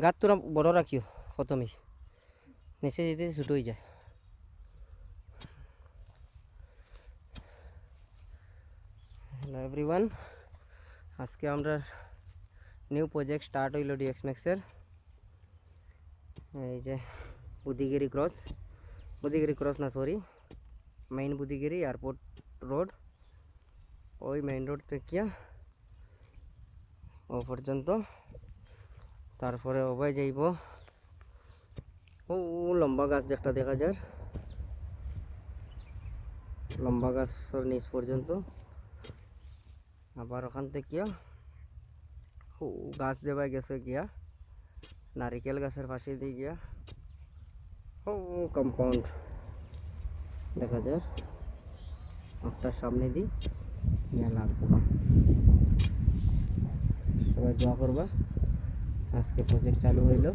গাছ তোরা বড় রাখিও প্রথমেই, নিচে যেতে ছোটো হয়ে যায়। হ্যালো এভরিওয়ান, আজকে আমরা নিউ প্রজেক্ট স্টার্ট হইল ডিএক্স ম্যাক্সের। এই যে বুদ্ধিগিরি ক্রস না সরি, মেইন বুদ্ধিগিরি এয়ারপোর্ট রোড, ওই মেইন রোড থেকে ও পর্যন্ত। তারপরে ওবাই যাইব ও লম্বা গাছ যেটা দেখা যায়, লম্বা গাছের নিচ পর্যন্ত। আবার ওখান থেকে গাছ যাবাই গেছে গিয়া নারিকেল গাছের পাশে দিয়ে গিয়া ও কম্পাউন্ড দেখা যায়, আপনার সামনে দিয়ে গিয়া লাগবো। সবাই দোয়া করবা, আজকে প্রজেক্ট চালু হইল।